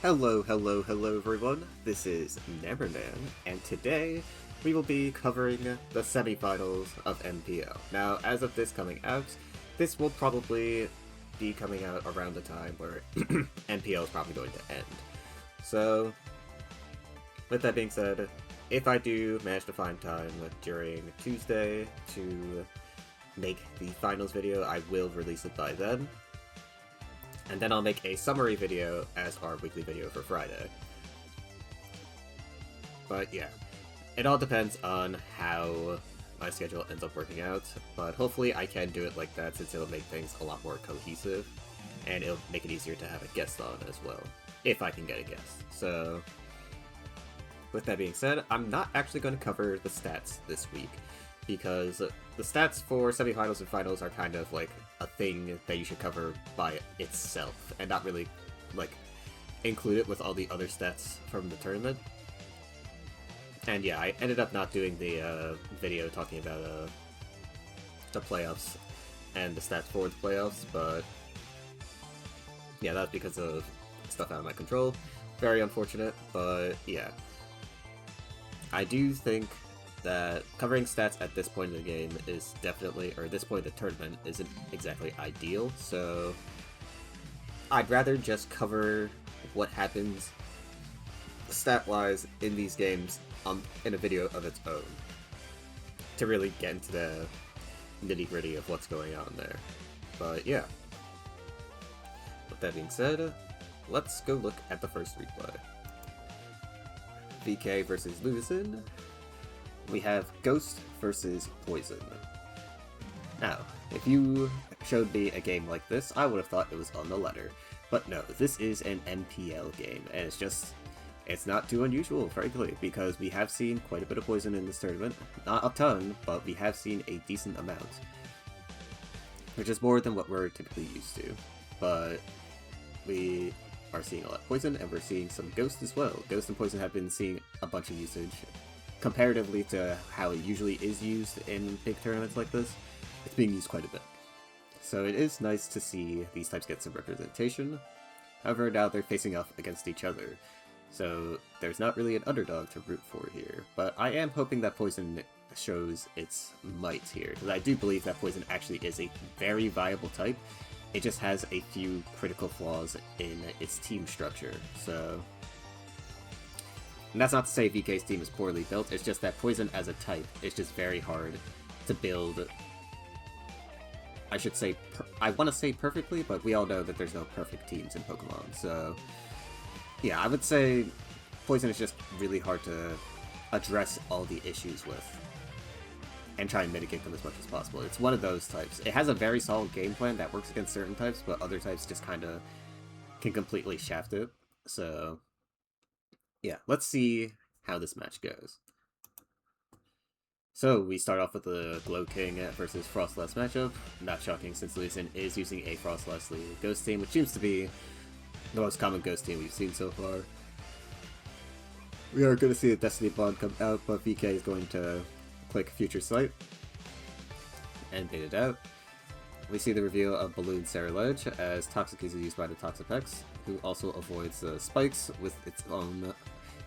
Hello everyone, this is Neverman, and today we will be covering the semifinals of MPL. Now, as of this coming out, this will probably be coming out around the time where MPL is probably going to end. So, with that being said, if I do manage to find time during Tuesday to make the finals video, I will release it by then. And then I'll make a summary video as our weekly video for Friday. But yeah, it all depends on how my schedule ends up working out, but hopefully I can do it like that since it'll make things a lot more cohesive, and it'll make it easier to have a guest on as well, if I can get a guest. So, with that being said, I'm not actually going to cover the stats this week, because the stats for semifinals and finals are kind of like a thing that you should cover by itself, and not really, like, include it with all the other stats from the tournament. And yeah, I ended up not doing the video talking about the playoffs and the stats for the playoffs, but yeah, that's because of stuff out of my control. Very unfortunate, but yeah. I do think that covering stats at this point in the game is definitely, or this point in the tournament, isn't exactly ideal, so I'd rather just cover what happens stat-wise in these games in a video of its own, to really get into the nitty-gritty of what's going on there. But yeah, with that being said, let's go look at the first replay. VK versus Luvison. We have Ghost versus Poison. Now, if you showed me a game like this, I would have thought it was on the letter. But no, this is an MPL game, and it's not too unusual, frankly, because we have seen quite a bit of Poison in this tournament. Not a ton, but we have seen a decent amount. Which is more than what we're typically used to. But we are seeing a lot of Poison, and we're seeing some Ghost as well. Ghost and Poison have been seeing a bunch of usage. Comparatively to how it usually is used in big tournaments like this, it's being used quite a bit. So it is nice to see these types get some representation. However, now they're facing off against each other, so there's not really an underdog to root for here. But I am hoping that Poison shows its might here, because I do believe that Poison actually is a very viable type. It just has a few critical flaws in its team structure, so... And that's not to say VK's team is poorly built, it's just that Poison as a type is just very hard to build. I should say, I want to say perfectly, but we all know that there's no perfect teams in Pokemon, so... Yeah, I would say Poison is just really hard to address all the issues with, and try and mitigate them as much as possible. It's one of those types. It has a very solid game plan that works against certain types, but other types just kind of can completely shaft it, so... Yeah, let's see how this match goes. So, we start off with the Glow King versus Frostlass matchup. Not shocking since Luvison is using a Frostlass lead Ghost team, which seems to be the most common Ghost team we've seen so far. We are going to see the Destiny Bond come out, but VK is going to click Future Sight and bait it out. We see the reveal of Balloon Saraledge as Toxic is used by the Toxapex, who also avoids the spikes with its own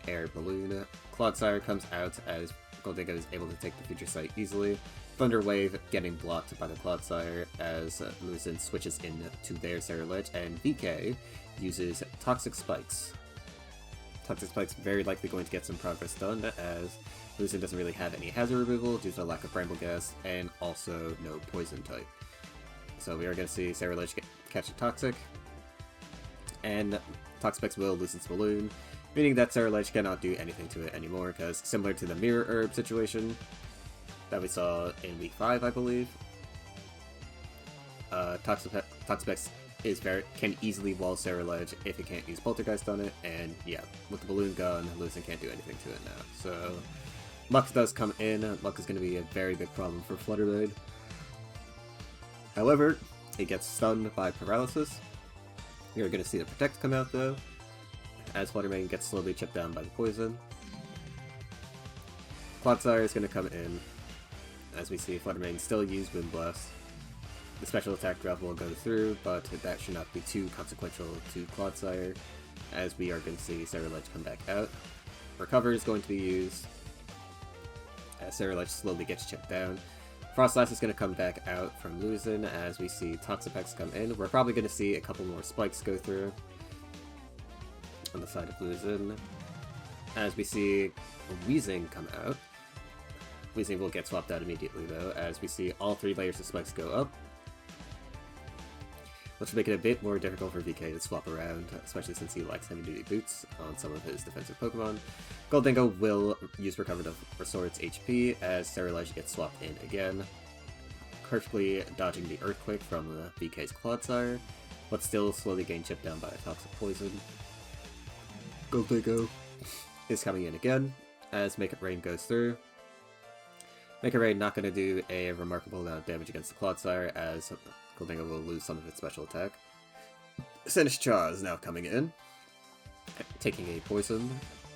air balloon. Clodsire comes out as Goldingo is able to take the Future Sight easily. Thunder Wave getting blocked by the Clodsire as Luvison switches into their Saraledge, and VK uses Toxic Spikes. Toxic Spikes very likely going to get some progress done, as Luvison doesn't really have any hazard removal due to the lack of Bramble Gas, and also no Poison type. So we are going to see Saraledge catch a Toxic, and Toxapex will lose its Balloon, meaning that Saraledge cannot do anything to it anymore, because similar to the Mirror Herb situation that we saw in Week 5, I believe, Toxapex can easily wall Saraledge if it can't use Poltergeist on it, and yeah, with the Balloon gone, Luvison can't do anything to it now. So Mux does come in. Mux is going to be a very big problem for Fluttermane. However, it gets stunned by Paralysis. You're going to see the Protect come out though, as Fluttermane gets slowly chipped down by the Poison. Clodsire is going to come in, as we see Fluttermane still use Wind Blast. The special attack drop will go through, but that should not be too consequential to Clodsire. as we are going to see Sarah Ledge come back out. Recover is going to be used, as Sarah Ledge slowly gets chipped down. Frostlass is going to come back out from Luzin as we see Toxapex come in. We're probably going to see a couple more spikes go through on the side of Luzin, as we see Weezing come out. Weezing will get swapped out immediately though, as we see all 3 layers of spikes go up, which will make it a bit more difficult for VK to swap around, especially since he lacks heavy-duty boots on some of his defensive Pokemon. Gholdengo will use Recover to restore its HP, as Sarah Ledge gets swapped in again, perfectly dodging the Earthquake from VK's Clodsire, but still slowly getting chipped down by a Toxic Poison. Gholdengo is coming in again, as Make It Rain goes through. Make It Rain not going to do a remarkable amount of damage against the Clodsire, as Gholdengo will lose some of its special attack. Sinistcha is now coming in, taking a poison,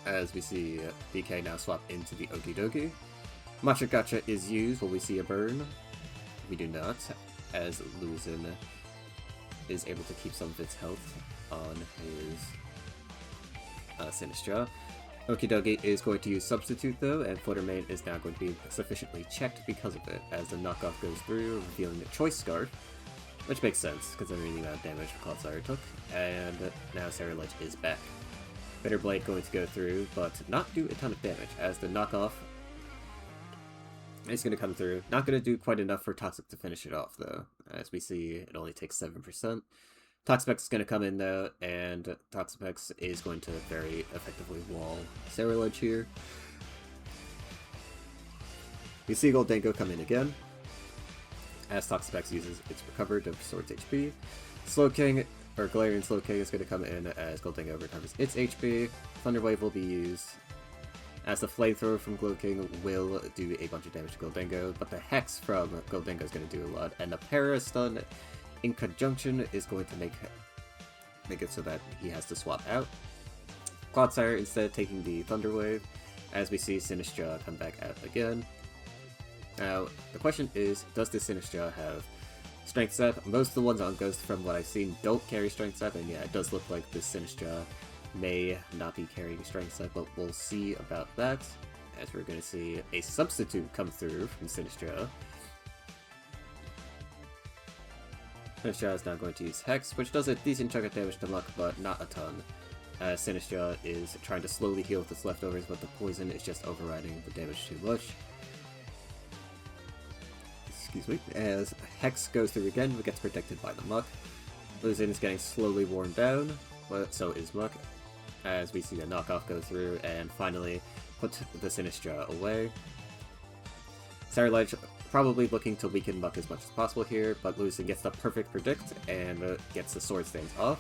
as we see BK now swap into the Okidogi. Matcha Gotcha is used. Will we see a burn? We do not, as Luzin is able to keep some of its health on his Sinistcha. Okidogi is going to use Substitute though, and Fluttermane is now going to be sufficiently checked because of it, as the knockoff goes through, revealing a Choice Scarf, which makes sense, considering the amount of damage Clodsire took, and now Sarah Ledge is back. Bitter Blade going to go through, but not do a ton of damage, as the knockoff is going to come through. Not going to do quite enough for Toxic to finish it off though, as we see it only takes 7%. Toxapex is going to come in though, and Toxapex is going to very effectively wall Sarah Ledge here. We see Gholdengo come in again, as Toxapex uses its Recover to restore its HP. Slowking, or Galarian Slowking is going to come in as Gholdengo recovers its HP. Thunder Wave will be used, as the Flamethrower from Glowking will do a bunch of damage to Gholdengo, but the Hex from Gholdengo is going to do a lot, and the Para Stun in conjunction is going to make it so that he has to swap out. Clodsire instead taking the Thunder Wave, as we see Sinistcha come back out again. Now, the question is, does this Sinistcha have Strength Step? Most of the ones on Ghost, from what I've seen, don't carry Strength Step, and yeah, it does look like this Sinistcha may not be carrying Strength Step, but we'll see about that, as we're going to see a Substitute come through from Sinistcha. Sinistcha is now going to use Hex, which does a decent chunk of damage to Muck, but not a ton. Sinistcha is trying to slowly heal with its leftovers, but the poison is just overriding the damage too much. Excuse me. As Hex goes through again, but gets protected by the Muck. Luzin is getting slowly worn down, but so is Muck, as we see the knockoff go through and finally put the Sinistcha away. Sarah Ledge probably looking to weaken Muck as much as possible here, but Luzin gets the perfect predict and gets the Sword Stance off.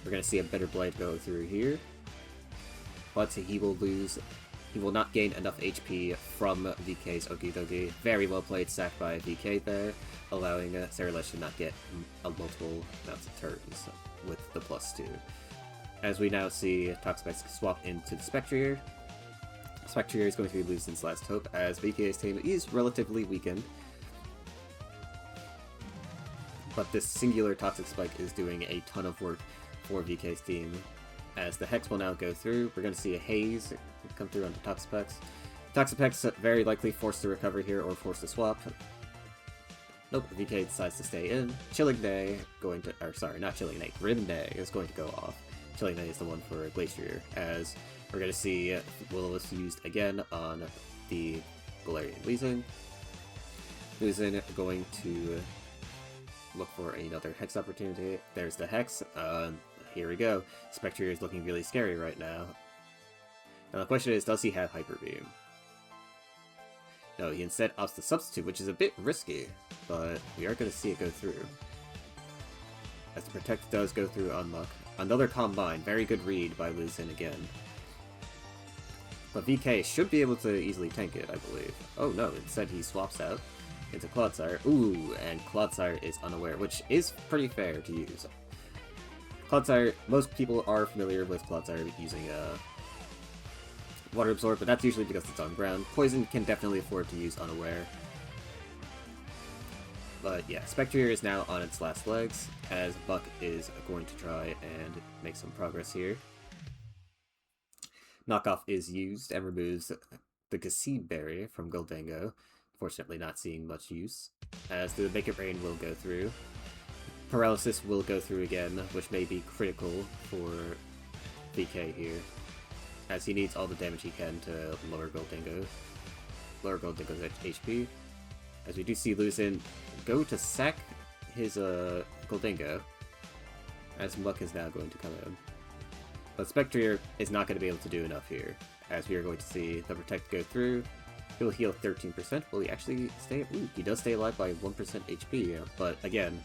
We're going to see a Bitter Blade go through here, but he will not gain enough HP from VK's Okidogi. Very well played, sacked by VK there, allowing Sarah Ledge to not get multiple amounts of turns with the +2. As we now see Toxapex swap into the Spectrier. Spectrier is going to be Luzin's last hope, as VK's team is relatively weakened. But this singular Toxic Spike is doing a ton of work for VK's team. As the Hex will now go through, we're going to see a Haze come through onto Toxapex. Toxapex very likely forced to recover here or forced to swap. Nope, VK decides to stay in. Chilling Day going to, or sorry, not Chilling Day, Grim Day is going to go off. Chilling Day is the one for Glacier, as we're going to see Will-O-Wisp used again on the Galarian Weezing. Weezing going to look for another Hex opportunity. There's the Hex. Here we go. Spectrier is looking really scary right now. Now the question is, does he have Hyper Beam? No, he instead opts to Substitute, which is a bit risky, but we are going to see it go through. As the Protect does go through on Muck. Another Combine, very good read by Luzin again. But VK should be able to easily tank it, I believe. Oh no, instead he swaps out into Clodsire. Ooh, and Clodsire is unaware, which is pretty fair to use. Clodsire, most people are familiar with Clodsire using Water Absorb, but that's usually because it's on ground. Poison can definitely afford to use Unaware. But yeah, Spectrier is now on its last legs, as Buck is going to try and make some progress here. Knockoff is used and removes the XII berry from Goldango. Fortunately not seeing much use, as the Make It Rain will go through. Paralysis will go through again, which may be critical for VK here, as he needs all the damage he can to lower Goldango's HP. As we do see Luzin go to sack his Goldango, as Muck is now going to come in. But Spectrier is not going to be able to do enough here, as we are going to see the Protect go through. He'll heal 13%. Will he actually stay? Ooh, he does stay alive by 1% HP, but again,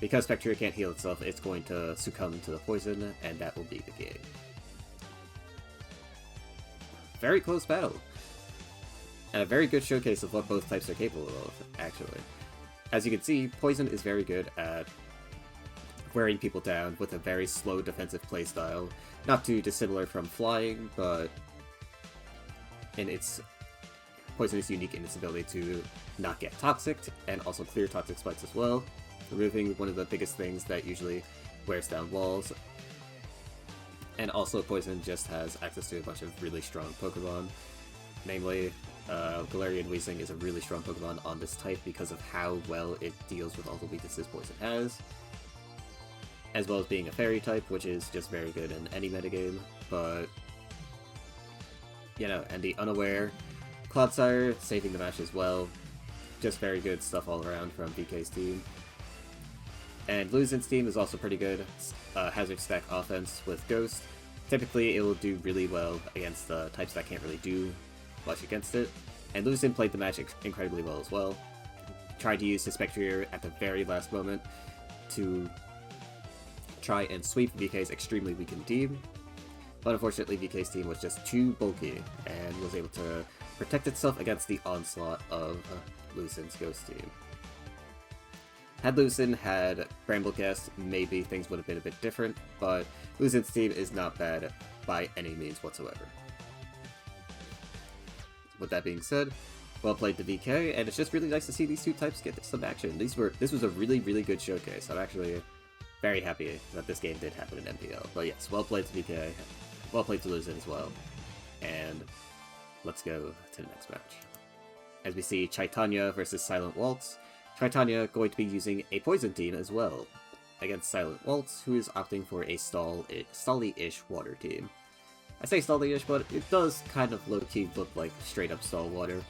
because Spectrier can't heal itself, it's going to succumb to the poison, and that will be the game. Very close battle. And a very good showcase of what both types are capable of, actually. As you can see, Poison is very good at wearing people down with a very slow defensive playstyle. Not too dissimilar from Flying, but Poison is unique in its ability to not get toxic, and also clear toxic spikes as well, removing one of the biggest things that usually wears down walls. And also Poison just has access to a bunch of really strong Pokemon, namely Galarian Weezing is a really strong Pokemon on this type because of how well it deals with all the weaknesses Poison has, as well as being a Fairy type, which is just very good in any metagame. But, you know, and the Unaware Cloudsire saving the match as well. Just very good stuff all around from VK's team. And Luzin's team is also pretty good. Hazard stack offense with Ghost. Typically, it will do really well against the types that can't really do much against it. And Luzin played the match incredibly well as well. Tried to use his Spectrier at the very last moment to try and sweep VK's extremely weakened team. But unfortunately, VK's team was just too bulky and was able to protect itself against the onslaught of Luzin's Ghost team. Had Luzin had Bramblecast, maybe things would have been a bit different, but Luzin's team is not bad by any means whatsoever. With that being said, well played to VK, and it's just really nice to see these two types get some action. This was a really, really good showcase. I'm actually very happy that this game did happen in MPL. But yes, well played to VK, well played to Luzin as well, and let's go to the next match. As we see Chaitanya versus Silent Waltz. Chaitanya going to be using a Poison team as well, against Silent Waltz, who is opting for a Stally-ish water team. I say Stally-ish, but it does kind of low-key look like straight-up Stall water.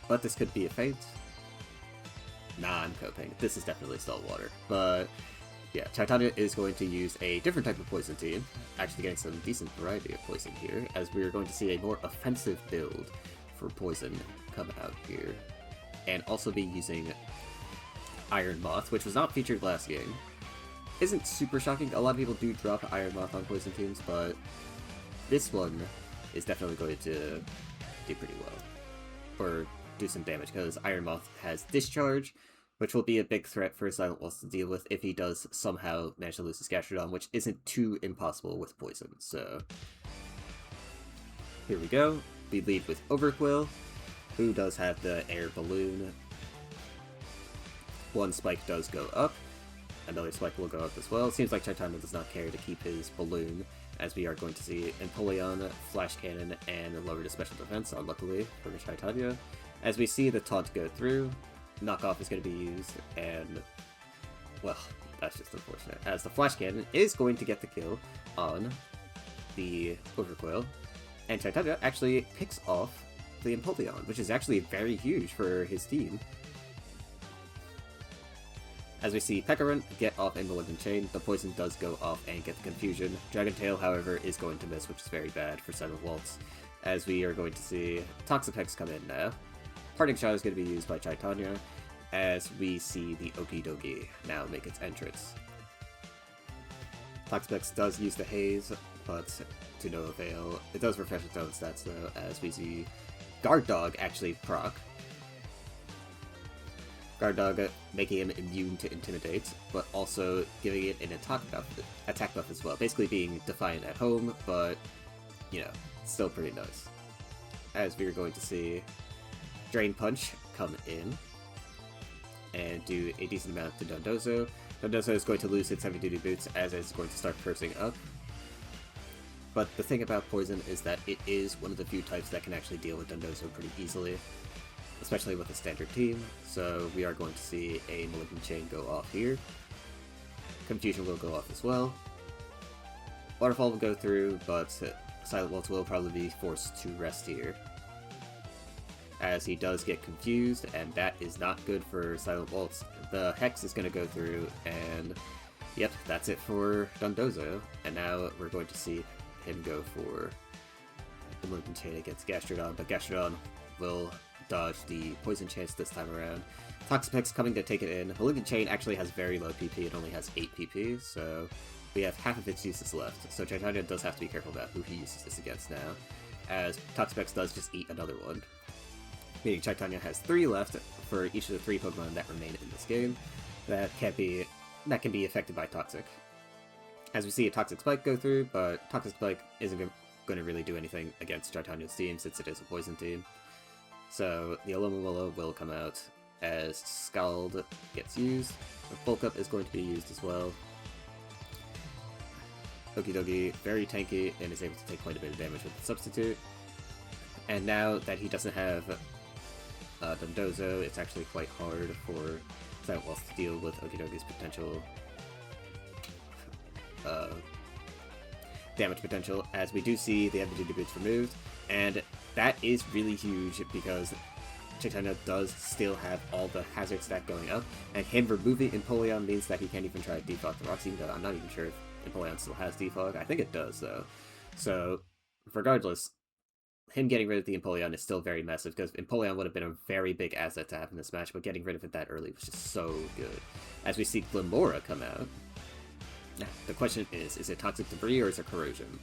But this could be a feint. Nah, I'm coping. This is definitely Stall water. But yeah, Chaitanya is going to use a different type of Poison team, actually getting some decent variety of Poison here, as we are going to see a more offensive build for Poison come out here. And also be using Iron Moth, which was not featured last game. Isn't super shocking. A lot of people do drop Iron Moth on Poison teams, but this one is definitely going to do pretty well. Or do some damage, because Iron Moth has Discharge, which will be a big threat for Silent Waltz to deal with if he does somehow manage to lose his Gastrodon, which isn't too impossible with Poison. So here we go. We lead with Overquill, who does have the Air Balloon. One spike does go up, another spike will go up as well. It seems like Chaitanya does not care to keep his Balloon, as we are going to see Empoleon, Flash Cannon, and lower to special defense, unluckily for Chaitanya. As we see the taunt go through, Knockoff is going to be used, and, well, that's just unfortunate, as the Flash Cannon is going to get the kill on the Overquill, and Chaitanya actually picks off the Empoleon, which is actually very huge for his team. As we see Pekarunt get off a Malignant Chain, the Poison does go off and get the Confusion. Dragon Tail, however, is going to miss, which is very bad for Silent Waltz, as we are going to see Toxapex come in now. Parting Shot is going to be used by Chaitanya, as we see the Okidogi now make its entrance. Toxapex does use the Haze, but to no avail. It does refresh its own stats though, as we see Guard Dog actually proc. Guard Dog making him immune to Intimidate, but also giving it an attack buff as well. Basically being Defiant at home, but, you know, still pretty nice. As we're going to see Drain Punch come in and do a decent amount to Dondozo. Dondozo is going to lose its Heavy Duty Boots as it's going to start cursing up. But the thing about Poison is that it is one of the few types that can actually deal with Dondozo pretty easily, especially with a standard team, so we are going to see a Malignant Chain go off here. Confusion will go off as well. Waterfall will go through, but Silent Waltz will probably be forced to rest here, as he does get confused, and that is not good for Silent Waltz. The Hex is going to go through, and yep, that's it for Dondozo, and now we're going to see him go for the Malignant Chain against Gastrodon, but Gastrodon will dodge the Poison chance this time around. Toxapex coming to take it in. Malignant Chain actually has very low PP, it only has 8 PP, so we have half of its uses left, so Titania does have to be careful about who he uses this against now, as Toxapex does just eat another one. Meaning Titania has 3 left for each of the 3 Pokemon that remain in this game that can be affected by Toxic. As we see a Toxic Spike go through, but Toxic Spike isn't going to really do anything against Titania's team since it is a Poison team. So the Alomomola will come out as Scald gets used. Bulk Up is going to be used as well. Okidogi, very tanky and is able to take quite a bit of damage with the Substitute. And now that he doesn't have Dondozo, it's actually quite hard for Silent Waltz to deal with Okidogi's potential damage potential, as we do see the Energy Boots removed, and that is really huge because Titania does still have all the hazard stack going up, and him removing Empoleon means that he can't even try to defog the rocks, even though I'm not even sure if Empoleon still has defog. I think it does, though. So, regardless, him getting rid of the Empoleon is still very massive, because Empoleon would have been a very big asset to have in this match, but getting rid of it that early was just so good. As we see Glimmora come out, the question is it Toxic Debris or is it Corrosion?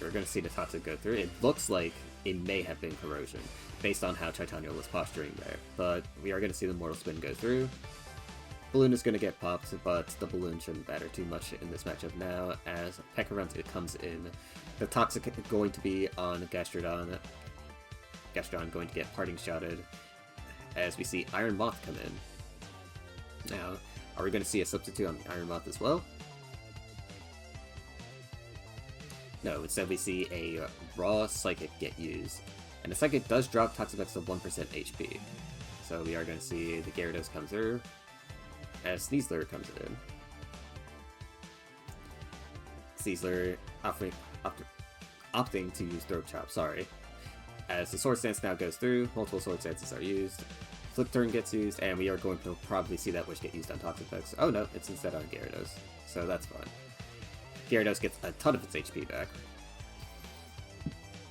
We're going to see the Toxic go through. It looks like it may have been Corrosion, based on how Titania was posturing there, but we are going to see the Mortal Spin go through. Balloon is going to get popped, but the Balloon shouldn't matter too much in this matchup now, as Pecharunt it comes in. The Toxic is going to be on Gastrodon. Gastrodon going to get Parting Shotted, as we see Iron Moth come in. Now, are we going to see a substitute on the Iron Moth as well? No, instead we see a raw Psychic get used. And the Psychic does drop Toxapex to 1% HP. So we are going to see the Gyarados come through, as Sneasler comes in. Sneasler opting to use Throat Chop, sorry. As the Swords Dance now goes through, multiple Swords Dances are used. Flip Turn gets used, and we are going to probably see that Wish get used on Toxapex. Oh no, it's instead on Gyarados, so that's fine. Gyarados gets a ton of its HP back.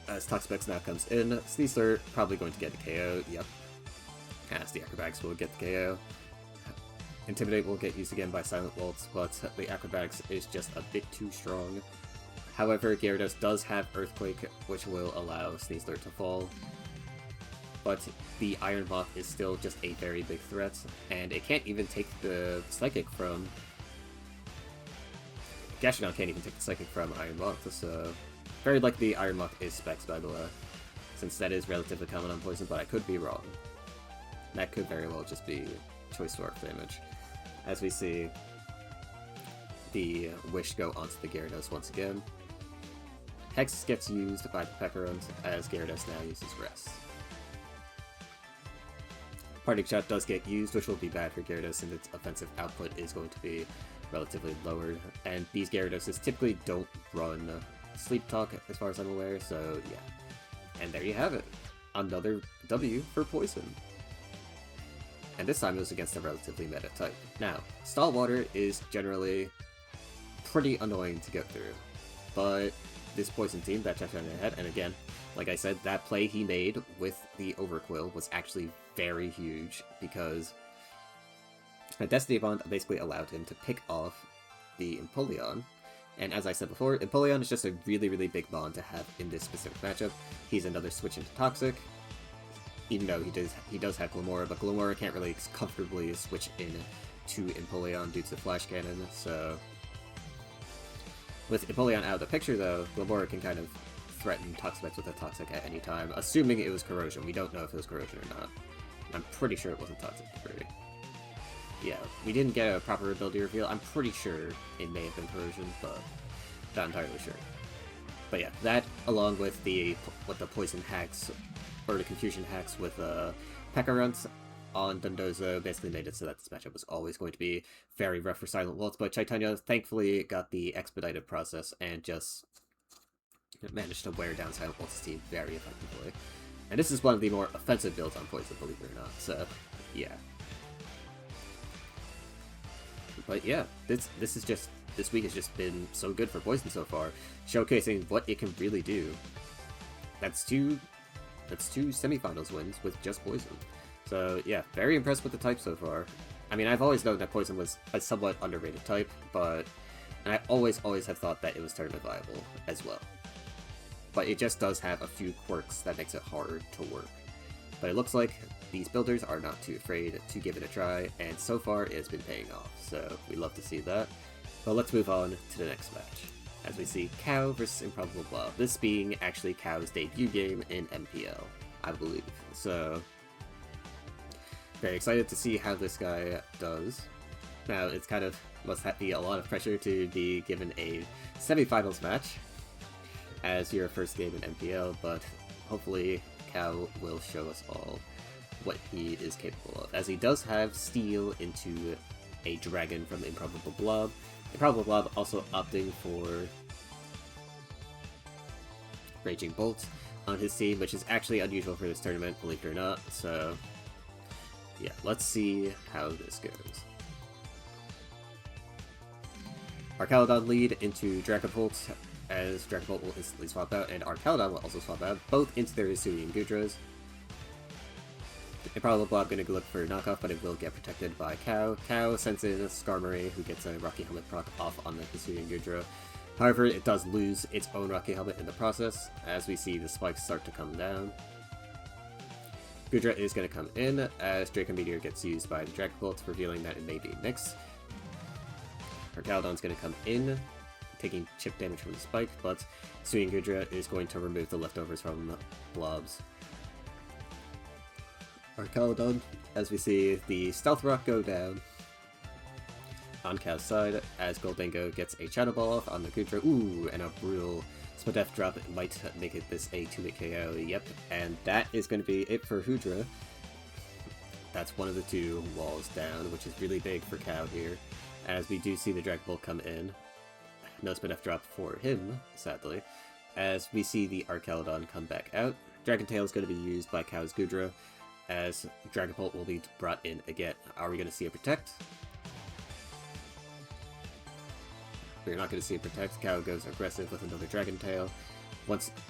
As Toxapex now comes in, Sneasler probably going to get a KO, yep. As the Acrobatics will get the KO. Intimidate will get used again by Silent Waltz, but the Acrobatics is just a bit too strong. However, Gyarados does have Earthquake, which will allow Sneasler to fall. But the Iron Moth is still just a very big threat, and it can't even take the Psychic from... Gastrodon can't even take the Psychic from Iron Moth, so... Very likely Iron Moth is Spec Spagula, since that is relatively common on Poison, but I could be wrong. That could very well just be Choice Dwarf damage. As we see the Wish go onto the Gyarados once again. Hex gets used by the Pecharunt, as Gyarados now uses Rest. Parting Shot does get used, which will be bad for Gyarados, since its offensive output is going to be relatively lowered, and these Gyaradoses typically don't run Sleep Talk, as far as I'm aware, so yeah. And there you have it. Another W for Poison. And this time it was against a relatively meta type. Now, Stall Water is generally pretty annoying to get through, but this Poison team that Titania had, and again, like I said, that play he made with the Overquill was actually very huge, because a Destiny Bond basically allowed him to pick off the Empoleon, and as I said before, Empoleon is just a really, really big bond to have in this specific matchup. He's another switch into Toxic, even though he does have Glimmora, but Glimmora can't really comfortably switch in to Empoleon due to the Flash Cannon, so... With Empoleon out of the picture, though, Glimmora can kind of threaten Toxapex with a Toxic at any time, assuming it was Corrosion. We don't know if it was Corrosion or not. I'm pretty sure it wasn't Toxic Debris. Yeah, we didn't get a proper ability reveal. I'm pretty sure it may have been Corrosion, but not entirely sure. But yeah, that along with the poison hacks, or the confusion hacks with P.E.K.K.A runs on Dundozo basically made it so that this matchup was always going to be very rough for Silent Waltz, but Chaitanya thankfully got the expedited process and just managed to wear down Silent Waltz's team very effectively. And this is one of the more offensive builds on Poison, believe it or not, so yeah. But yeah, this week has just been so good for Poison so far, showcasing what it can really do. That's two semifinals wins with just Poison. So yeah, very impressed with the type so far. I mean, I've always known that Poison was a somewhat underrated type, and I always have thought that it was tournament viable as well. But it just does have a few quirks that makes it hard to work. But it looks like these builders are not too afraid to give it a try, and so far it's been paying off, so we love to see that. But let's move on to the next match, as we see Cow versus Improbable Blob, this being actually Cow's debut game in MPL, I believe. So, very excited to see how this guy does. Now, it's kind of, must be a lot of pressure to be given a semifinals match as your first game in MPL, but hopefully Cow will show us all what he is capable of, as he does have Steal into a Dragon from Improbable Blob. Improbable Blob also opting for Raging Bolt on his team, which is actually unusual for this tournament, believe it or not, so yeah, let's see how this goes. Arcalodon lead into Dragonbolt, as Dragonbolt will instantly swap out, and Arcalodon will also swap out, both into their Hisuian Gudras. Improbable Blob gonna look for a knockoff, but it will get protected by Cow. Cow sends in a Skarmory, who gets a Rocky Helmet proc off on the Hisuian Gudra. However, it does lose its own Rocky Helmet in the process, as we see the spikes start to come down. Gudra is going to come in, as Draco Meteor gets used by the Dragonbolt, revealing that it may be mixed. Arcalodon's going to come in, taking chip damage from the spike, but Hisuian Gudra is going to remove the leftovers from Blobs. Arcalodon, as we see the Stealth Rock go down on Cow's side, as Goldango gets a Shadow Ball off on the Gudra. Ooh, and a brutal Spadef drop might make it this a 2-hit KO. Yep, and that is going to be it for Hudra. That's one of the two walls down, which is really big for Cow here, as we do see the Dragon Bolt come in. No Spadef drop for him, sadly, as we see the Arcalodon come back out. Dragon Tail is going to be used by Cow's Gudra, as Dragon Bolt will be brought in again. Are we going to see a Protect? We're not going to see a Protect. Cow goes aggressive with another Dragon Tail.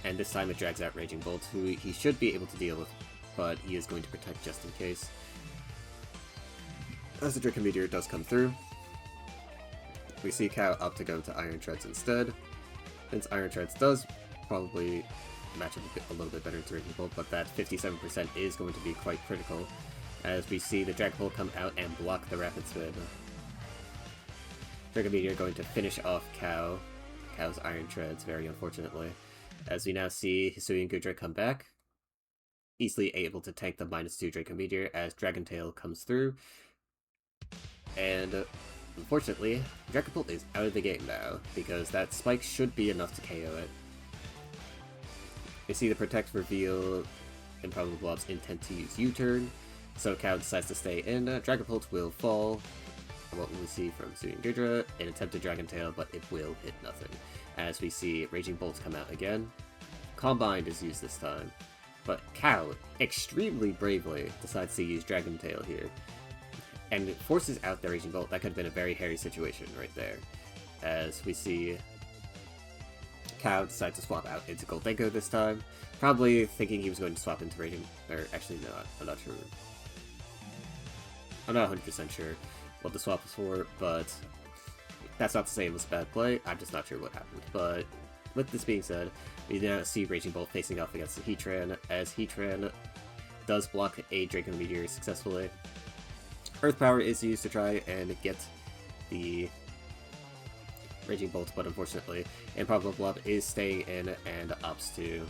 And this time it drags out Raging Bolt, who he should be able to deal with, but he is going to Protect just in case. As the Draco Meteor does come through, we see Cow opt to go to Iron Treads instead. Since Iron Treads does probably match up a little bit better to Raging Bolt, but that 57% is going to be quite critical, as we see the Dragon Bolt come out and block the Rapid Spin. Draco Meteor going to finish off Cow's Iron Treads, very unfortunately, as we now see Hisuian Gudra come back, easily able to tank the -2 Draco Meteor as Dragon Tail comes through, and unfortunately, Dragon Bolt is out of the game now, because that spike should be enough to KO it. We see the Protect reveal Improbable Blob's intent to use U-turn, so Cow decides to stay in. Dragon Bolt will fall. What will we see from Hisuian Gudra? An attempted Dragon Tail, but it will hit nothing, as we see Raging Bolts come out again. Combined is used this time, but Cow, extremely bravely, decides to use Dragon Tail here, and it forces out the Raging Bolt. That could have been a very hairy situation right there, as we see Cow decides to swap out into Goldango this time, probably thinking he was going to swap into Raging, or actually no, I'm not sure. I'm not 100% sure what the swap was for, but that's not to say it was a bad play, I'm just not sure what happened. But with this being said, we now see Raging Bolt facing off against the Heatran, as Heatran does block a Draco Meteor successfully. Earth Power is used to try and get the Raging Bolt, but unfortunately, Improbable Blob is staying in and opts to,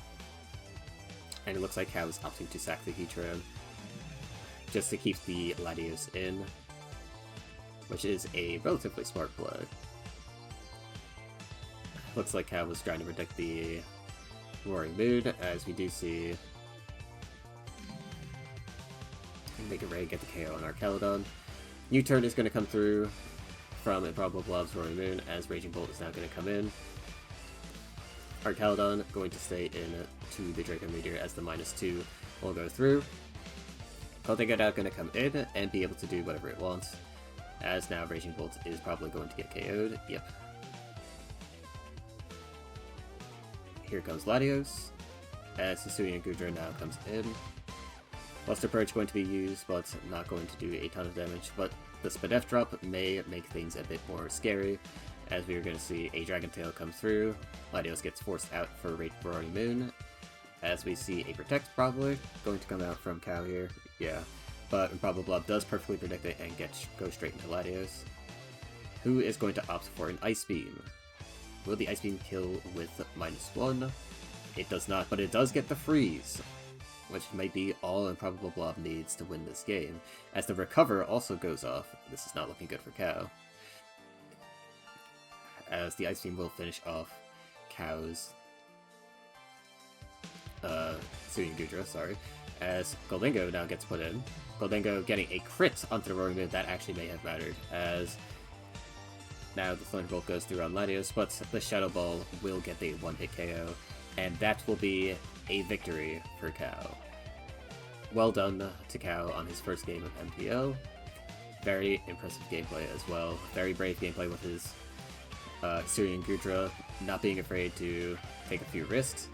and it looks like Cow is opting to sack the Heatran, just to keep the Latios in, which is a relatively smart play. Looks like Cow was trying to predict the Roaring Moon, as we do see Mega Ray get the KO on Archelodon. U-turn is going to come through from Improbable Blob's Roaring Moon, as Raging Bolt is now going to come in. Archelodon going to stay in to the Draco Meteor, as the -2 will go through. Goldingo now going to come in and be able to do whatever it wants, as now Raging Bolt is probably going to get KO'd. Yep. Here comes Latios, as Hisui and Gudra now comes in. Buster Purge going to be used, but not going to do a ton of damage, but the Spadef drop may make things a bit more scary, as we are going to see a Dragon Tail come through. Latios gets forced out for Roaring Moon, as we see a Protect probably going to come out from Cow here. Yeah, but Improbable Blob does perfectly predict it and go straight into Latios, who is going to opt for an Ice Beam. Will the Ice Beam kill with -1? It does not, but it does get the freeze, which might be all Improbable Blob needs to win this game, as the Recover also goes off. This is not looking good for Cow, as the Ice Beam will finish off Cow's Suing Gudra, sorry, as Goldingo now gets put in. Goldingo getting a crit onto the Roaring Moon, that actually may have mattered, as now the Thunderbolt goes through on Latios, but the Shadow Ball will get the one-hit KO, and that will be a victory for Cow. Well done to Cow on his first game of MPO. Very impressive gameplay as well. Very brave gameplay with his Syrian Gudra not being afraid to take a few risks,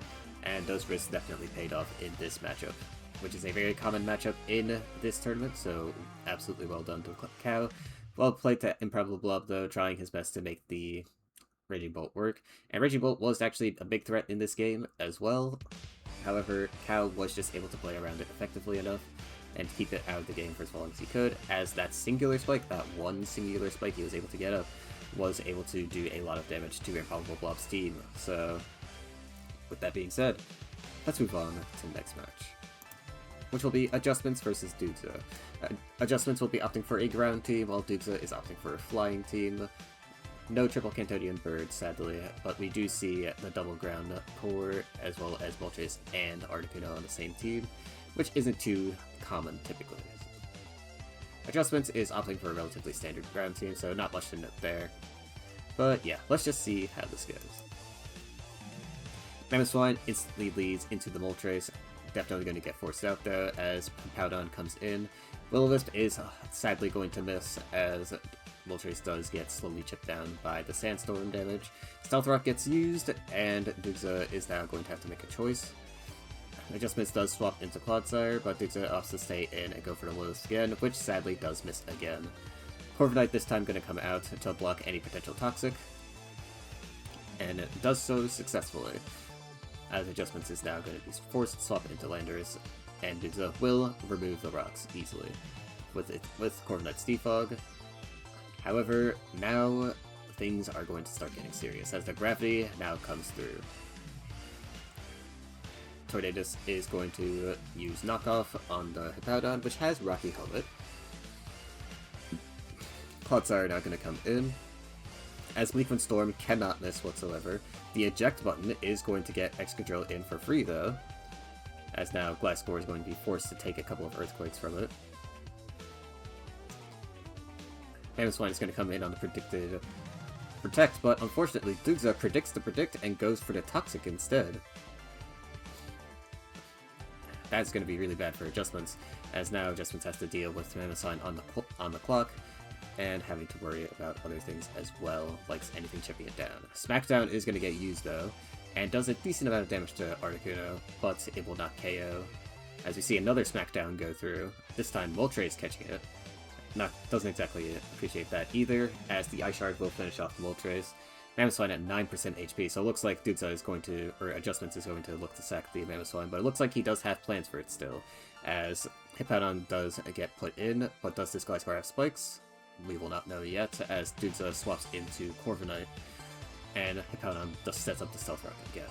and those risks definitely paid off in this matchup, which is a very common matchup in this tournament, so absolutely well done to Cow. Well played to Improbable Blob, though, trying his best to make the Raging Bolt work, and Raging Bolt was actually a big threat in this game as well. However, Cow was just able to play around it effectively enough and keep it out of the game for as long as he could, as that singular spike, that one singular spike he was able to get up, was able to do a lot of damage to Improbable Blob's team. So, with that being said, let's move on to the next match, which will be Adjustments versus Dudza. Adjustments will be opting for a ground team, while Dudza is opting for a flying team. No triple Cantodian bird, sadly, but we do see the double ground core, as well as Moltres and Articuno on the same team, which isn't too common typically. Adjustments is opting for a relatively standard ground team, so not much to note there. But yeah, let's just see how this goes. Mamoswine instantly leads into the Moltres, definitely going to get forced out though, as Powdon comes in. Will-O-Wisp is sadly going to miss, as Moltres does get slowly chipped down by the Sandstorm damage. Stealth Rock gets used, and Dudza is now going to have to make a choice. Adjustments does swap into Clodsire, but Dudza opts to stay in and go for the Will-O-Wisp again, which sadly does miss again. Corviknight this time going to come out to block any potential Toxic, and it does so successfully, as Adjustments is now going to be forced to swap into Landers, and Dudza will remove the rocks easily with Corviknight's Defog. However, now things are going to start getting serious, as the Gravity now comes through. Tornadus is going to use Knockoff on the Hippowdon, which has Rocky Helmet. Clodsire now going to come in, as Bleakwind Storm cannot miss whatsoever. The Eject button is going to get Excadrill in for free though, as now Gliscor is going to be forced to take a couple of Earthquakes from it. Mamoswine is going to come in on the predicted Protect, but unfortunately Dudza predicts the Predict and goes for the Toxic instead. That's going to be really bad for Adjustments, as now Adjustments has to deal with Mamoswine on the clock, and having to worry about other things as well, like anything chipping it down. Smackdown is going to get used though, and does a decent amount of damage to Articuno, but it will not KO, as we see another Smackdown go through, this time Moltres catching it. Doesn't exactly appreciate that either, as the Ice Shard will finish off Moltres. Mamoswine at 9% HP, so it looks like Dudza is going to, or Adjustments is going to look to sack the Mamoswine, but it looks like he does have plans for it still, as Hippowdon does get put in, but does this Gliscor have spikes? We will not know yet, as Dudza swaps into Corviknight, and Hippowdon just sets up the Stealth Rock again.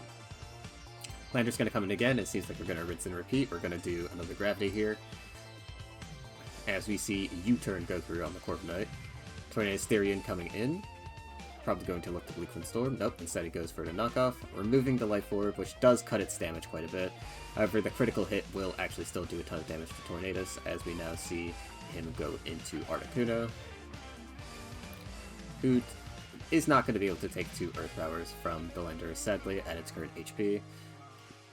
Lander's going to come in again. It seems like we're going to rinse and repeat. We're going to do another Gravity here, as we see U-turn go through on the Corviknight. Tornadus Therian coming in, probably going to look to Bleak Storm. Nope, instead he goes for the knockoff, removing the life orb, which does cut its damage quite a bit. However, the critical hit will actually still do a ton of damage to Tornadus, as we now see him go into Articuno, who is not going to be able to take 2 Earth Powers from the Landorus, sadly, at its current HP.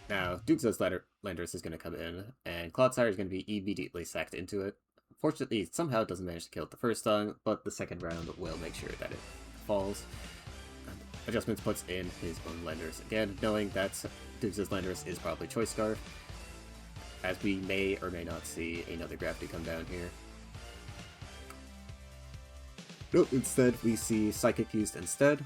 Now, Duxa's Landorus is going to come in, and Cloudsire is going to be immediately sacked into it. Fortunately, it somehow doesn't manage to kill it the first time, but the second round will make sure that it falls. Adjustments puts in his own Landorus again, knowing that Duxa's Landorus is probably Choice Scarf, as we may or may not see another Gravity come down here. Nope, instead we see Psychic used instead,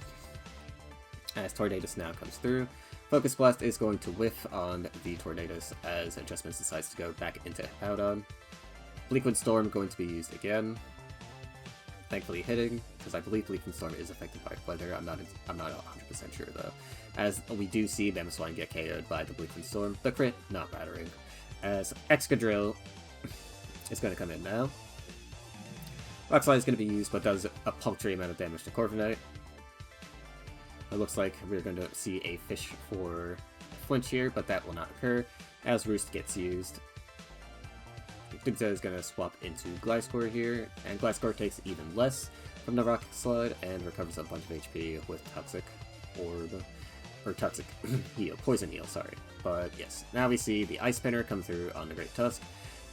as Tornadus now comes through. Focus Blast is going to whiff on the Tornadus as Adjustments decides to go back into Hippowdon. Bleakwood Storm going to be used again, thankfully hitting, because I believe Bleakwood Storm is affected by weather. I'm not 100% sure though, as we do see Mamoswine get KO'd by the Bleakwood Storm. The crit not mattering, as Excadrill is going to come in now. Rock Slide is going to be used, but does a paltry amount of damage to Corviknight. It looks like we're going to see a Fish for Flinch here, but that will not occur, as Roost gets used. Duxa is going to swap into Gliscor here, and Gliscor takes even less from the Rock Slide and recovers a bunch of HP with Toxic Orb, or Toxic Heal, Poison Heal, sorry. But yes, now we see the Ice Spinner come through on the Great Tusk.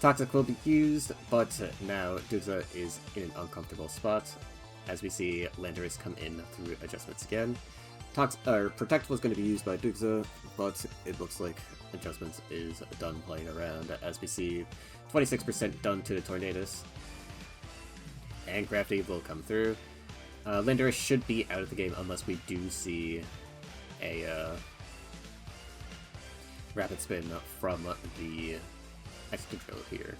Toxic will be used, but now Duxa is in an uncomfortable spot, as we see Landorus come in through adjustments again. Protect was going to be used by Duxa, but it looks like adjustments is done playing around, as we see 26% done to the Tornadus, and Gravity will come through. Landorus should be out of the game unless we do see a Rapid Spin from the Excadrill here.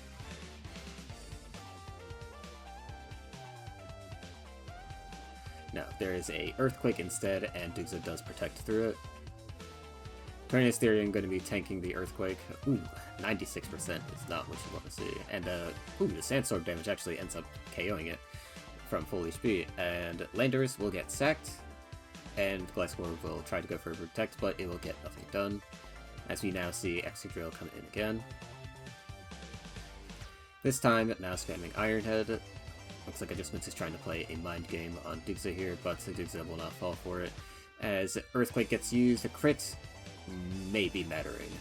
No, there is a Earthquake instead, and Duxa does protect through it. Tornadus Therian going to be tanking the Earthquake. Ooh, 96% is not what you want to see. And, the Sandstorm damage actually ends up KOing it from full HP. And Landorus will get sacked, and Gliscor will try to go for a Protect, but it will get nothing done, as we now see Excadrill come in again. This time, now spamming Ironhead. Looks like Adjustments is trying to play a mind game on Duxa here, but Duxa will not fall for it. As Earthquake gets used, a crit may be mattering,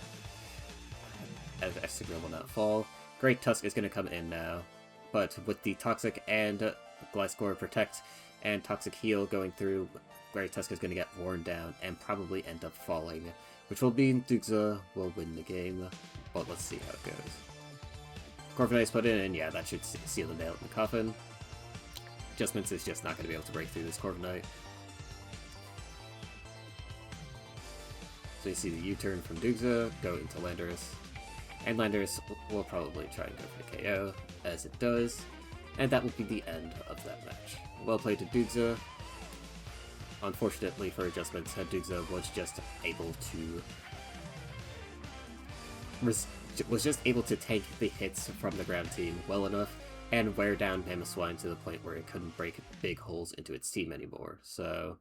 as Excadrill will not fall. Great Tusk is going to come in now, but with the Toxic and Gliscor Protect and Toxic Heal going through, Great Tusk is going to get worn down and probably end up falling, which will mean Duxa will win the game, but let's see how it goes. Corviknight's put in, and yeah, that should seal the nail in the coffin. Adjustments is just not going to be able to break through this Corviknight. So you see the U-turn from Duxa, go into Landorus, and Landorus will probably try and go for the KO, as it does, and that will be the end of that match. Well played to Duxa. Unfortunately for Adjustments, Duxa was just able to take the hits from the ground team well enough and wear down Mamoswine to the point where it couldn't break big holes into its team anymore. So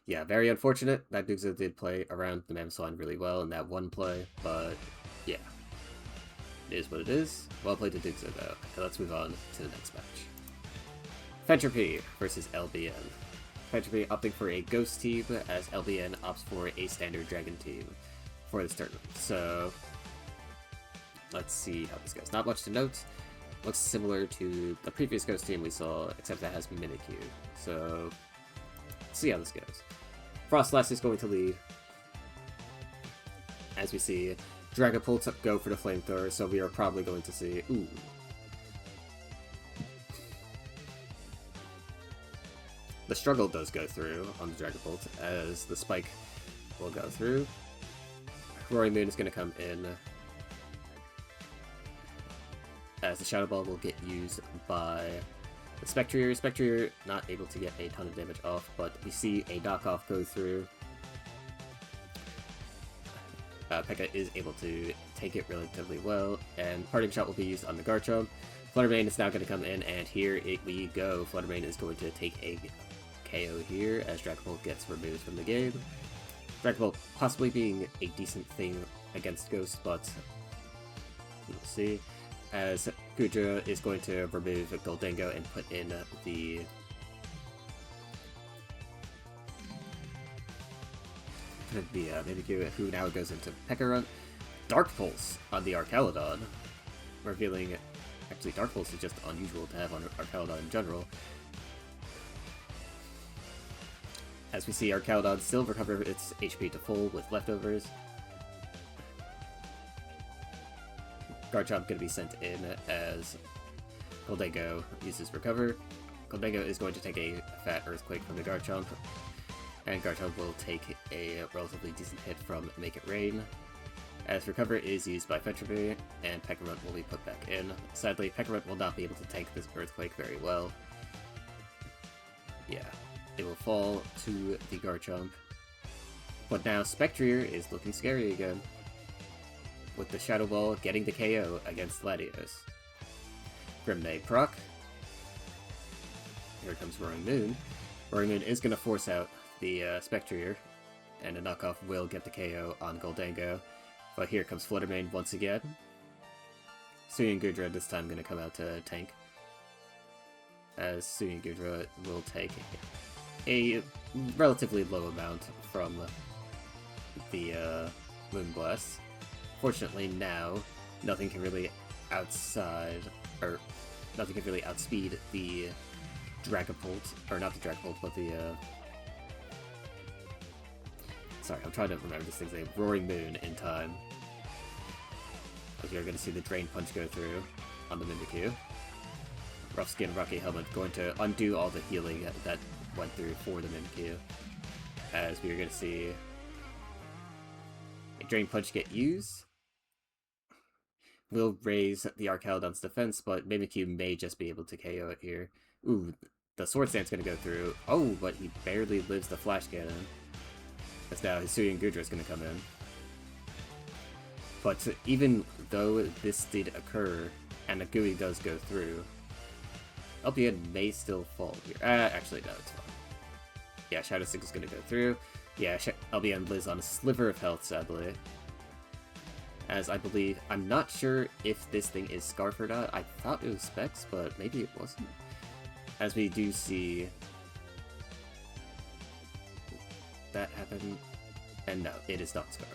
yeah, very unfortunate that Duxa did play around the Mamoswine really well in that one play, but yeah, it is what it is. Well played to Duxa though. Okay, let's move on to the next match. Fentropy versus LBN. Fentropy opting for a Ghost team, as LBN opts for a standard Dragon team for this tournament. So let's see how this goes. Not much to note. Looks similar to the previous Ghost team we saw, except that has Mimikyu. So let's see how this goes. Frostlass is going to lead, as we see Dragapult go for the Flamethrower, so we are probably going to see... Ooh. The Struggle does go through on the Dragapult, as the Spike will go through. Roaring Moon is going to come in, as the Shadow Ball will get used by the Spectrier. Spectrier not able to get a ton of damage off, but we see a knockoff go through. P.E.K.K.A is able to take it relatively well, and Parting Shot will be used on the Garchomp. Fluttermane is now going to come in, and here we go. Fluttermane is going to take a KO here, as Dragapult gets removed from the game. Dragapult possibly being a decent thing against Ghost, but we'll see. As Goodra is going to remove Gholdengo and put in the Mimikyu, who now goes into P.E.K.K.A Runt. Dark Pulse on the Archaludon, revealing... Actually, Dark Pulse is just unusual to have on Archaludon in general. As we see Archaludon still recover its HP to full with leftovers. Garchomp going to be sent in as Gholdengo uses Recover. Gholdengo is going to take a fat Earthquake from the Garchomp, and Garchomp will take a relatively decent hit from Make It Rain. As Recover is used by Fentreby, and P.E.K.K.A Runt will be put back in. Sadly, P.E.K.K.A Runt will not be able to take this Earthquake very well. Yeah, it will fall to the Garchomp. But now Spectrier is looking scary again, with the Shadow Ball getting the KO against Latios. Grimnay proc. Here comes Roaring Moon. Roaring Moon is going to force out the Spectrier, and a knockoff will get the KO on Gholdengo. But here comes Fluttermane once again. Suyin Gudra this time going to come out to tank, as Suyin Gudra will take a relatively low amount from the Moonblast. Fortunately now, nothing can really outspeed the Dragapult, or not the Dragapult, but the sorry, I'm trying to remember this thing's name. Roaring Moon in time. As you're going to see the Drain Punch go through on the Mimikyu. Rough Skin Rocky Helmet going to undo all the healing that went through for the Mimikyu. As we are going to see a Drain Punch get used. Will raise the Archaludon's defense, but Mimikyu may just be able to KO it here. Ooh, the Sword Stance going to go through. Oh, but he barely lives the Flash Cannon. As now Hisuian Gudra is going to come in. But even though this did occur, and the GUI does go through, LBN may still fall here. Actually, no, it's fine. Yeah, Shadow Stick is going to go through. Yeah, LBN lives on a sliver of health, sadly. As I believe, I'm not sure if this thing is Scarf or not. I thought it was Specs, but maybe it wasn't. As we do see that happen, and no, it is not Scarf.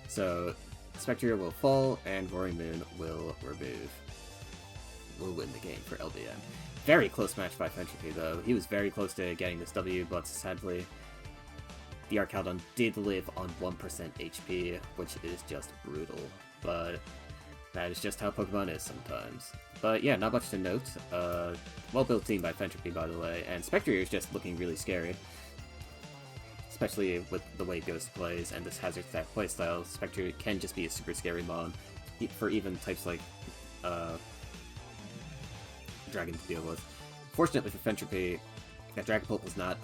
So, Spectrier will fall, and Roaring Moon will win the game for LBN. Very close match by Fentreby, though. He was very close to getting this W, but sadly, the Archaludon did live on 1% HP, which is just brutal. But that is just how Pokemon is sometimes. But yeah, not much to note. Well-built team by Fentreby, by the way, and Spectrier is just looking really scary. Especially with the way Ghost plays and this Hazard Stack playstyle, Spectrier can just be a super scary mon for even types like Dragon to deal with. Fortunately for Fentreby, that Dragapult was not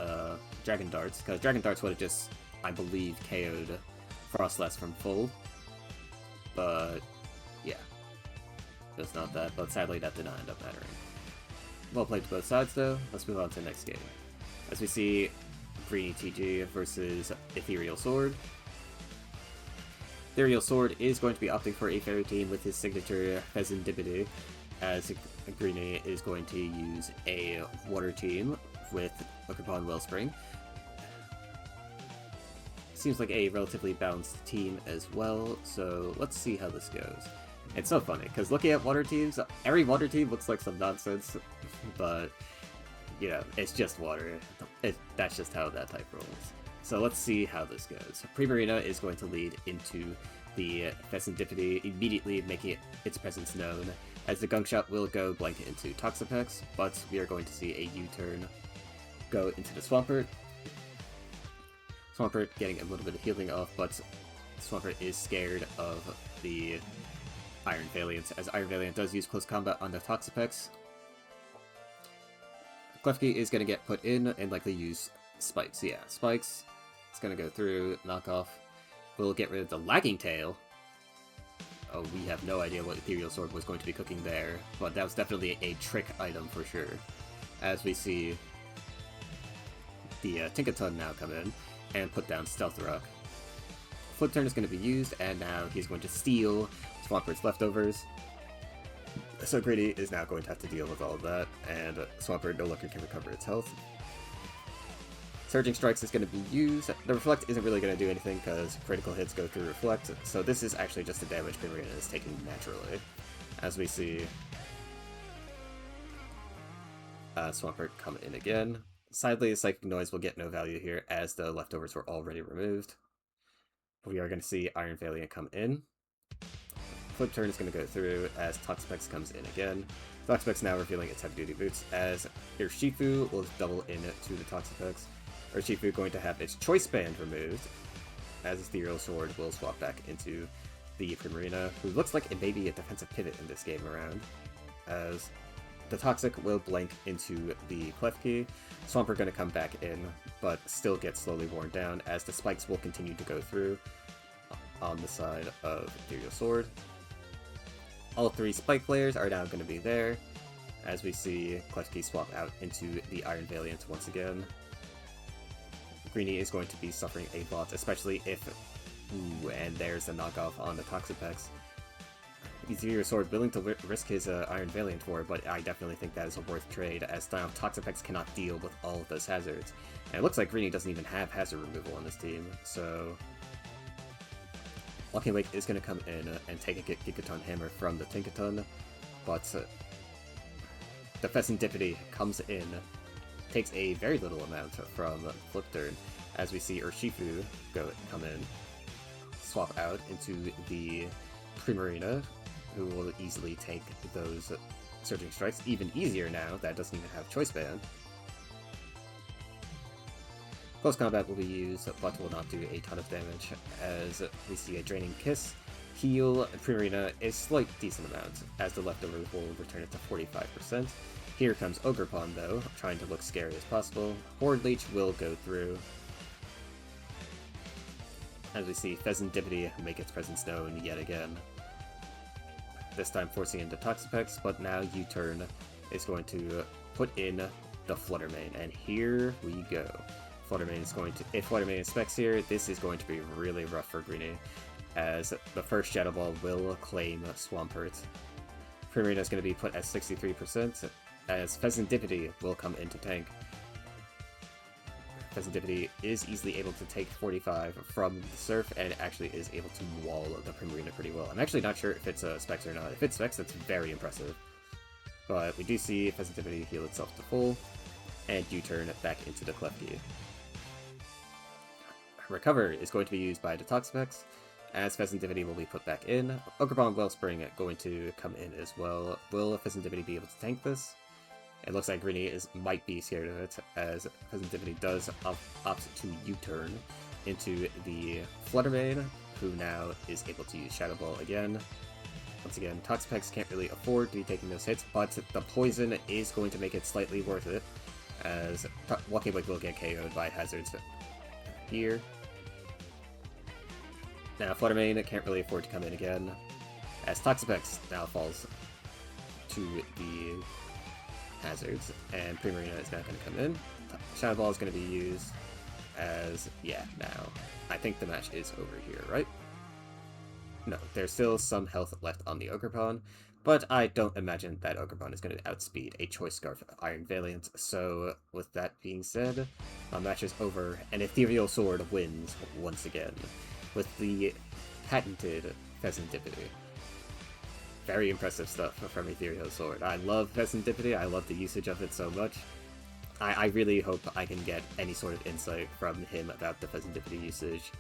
Dragon Darts, because Dragon Darts would have just, I believe, KO'd Frostlass from full. But yeah, it was not that, but sadly that did not end up mattering. Well played to both sides though. Let's move on to the next game. As we see Greeny TG versus Ethereal Sword. Ethereal Sword is going to be opting for a Fairy Team with his signature Pheasantipity, as Greeny is going to use a Water Team with Lookerpond Wellspring. Seems like a relatively balanced team as well, so let's see how this goes. It's so funny, because looking at water teams, every water team looks like some nonsense, but, you know, it's just water. That's just how that type rolls. So let's see how this goes. Primarina is going to lead into the Pheasantipity, immediately making its presence known, as the Gunk Shot will go blanket into Toxapex, but we are going to see a U-turn go into the Swampert. Swampert getting a little bit of healing off, but Swampert is scared of the Iron Valiant, as Iron Valiant does use close combat on the Toxapex. Klefki is going to get put in and likely use Spikes. Yeah, Spikes. It's going to go through, knock off. We'll get rid of the Lagging Tail. Oh, we have no idea what Ethereal Sword was going to be cooking there, but that was definitely a trick item for sure. As we see the Tinkaton now come in and put down Stealth Rock. Flip turn is going to be used, and now he's going to steal Swampert's leftovers. So Greedy is now going to have to deal with all of that, and Swampert no longer can recover its health. Surging Strikes is going to be used. The Reflect isn't really going to do anything because critical hits go through Reflect, so this is actually just the damage Primarina is taking naturally. As we see Swampert come in again. Sadly, Psychic Noise will get no value here as the leftovers were already removed. We are going to see Iron Valiant come in. Flip turn is going to go through as Toxapex comes in again. Toxapex now revealing its heavy-duty boots as Urshifu will double into the Toxapex. Urshifu going to have its Choice Band removed as Ethereal Sword will swap back into the Primarina, who looks like it may be a defensive pivot in this game around, as the Toxic will blank into the Klefki. Swampert going to come back in, but still get slowly worn down as the spikes will continue to go through on the side of Ethereal Sword. All three spike layers are now going to be there, as we see Klefki swap out into the Iron Valiant once again. Greeny is going to be suffering a lot, especially if... Ooh, and there's a knockoff on the Toxapex. Ethereal Sword willing to risk his Iron Valiant for, but I definitely think that is a worth trade, as now Toxapex cannot deal with all of those hazards. And it looks like Greeny doesn't even have hazard removal on this team, so... Walking Wake is going to come in and take a Gigaton Hammer from the Tinkaton, but the Pheasantipity comes in, takes a very little amount from Flip Turn, as we see Urshifu come in, swap out into the Primarina, who will easily take those Surging Strikes, even easier now that doesn't even have Choice Band. Close Combat will be used, but will not do a ton of damage, as we see a Draining Kiss, heal Primarina a slight decent amount, as the leftovers will return it to 45%. Here comes Ogerpon though, trying to look scary as possible. Horde Leech will go through, as we see Pheasantipity make its presence known yet again. This time forcing into Toxapex, but now U-Turn is going to put in the Fluttermane, and here we go. Fluttermane is going to, if Fluttermane inspects here, this is going to be really rough for Greeny, as the first Shadow Ball will claim Swampert. Primarina is going to be put at 63%, as Pheasantipity will come into tank. Pheasantipity is easily able to take 45 from the Surf, and actually is able to wall the Primarina pretty well. I'm actually not sure if it's a Specs or not. If it's Specs, that's very impressive. But we do see Pheasantipity heal itself to full, and U-turn back into the Klefki. Recover is going to be used by the Toxapex, as Pheasantipity will be put back in. Ogerpon Wellspring going to come in as well. Will Pheasantipity be able to tank this? It looks like Greeny might be scared of it, as Pheasantipity does opt to U-turn into the Fluttermane, who now is able to use Shadow Ball again. Once again, Toxapex can't really afford to be taking those hits, but the poison is going to make it slightly worth it, as Walking Wake will get KO'd by hazards here. Now Fluttermane can't really afford to come in again, as Toxapex now falls to the hazards, and Primarina is now going to come in. Shadow Ball is going to be used, as, yeah, now, I think the match is over here, right? No, there's still some health left on the Ogerpon, but I don't imagine that Ogerpon is going to outspeed a Choice Scarf Iron Valiant, so with that being said, the match is over, and Ethereal Sword wins once again, with the patented Pheasantipity. Very impressive stuff from Ethereal Sword. I love Pheasantipity, I love the usage of it so much. I really hope I can get any sort of insight from him about the Pheasantipity usage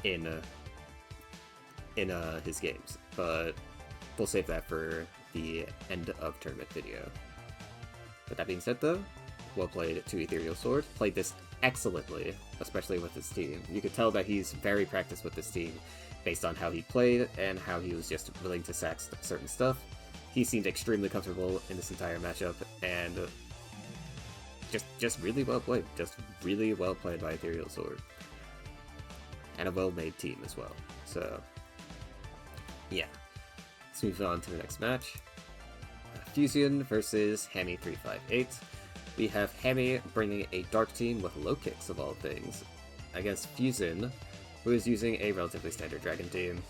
in his games, but we'll save that for the end of tournament video. With that being said though, well played to Ethereal Sword. Played this excellently, especially with his team. You could tell that he's very practiced with this team based on how he played and how he was just willing to sack certain stuff. He seemed extremely comfortable in this entire matchup, and just really well played. Just really well played by Ethereal Sword. And a well-made team as well. So, yeah. Let's move on to the next match. Fusion versus Hammy358. We have Hammy bringing a dark team with low kicks of all things against Fusion, who is using a relatively standard dragon team.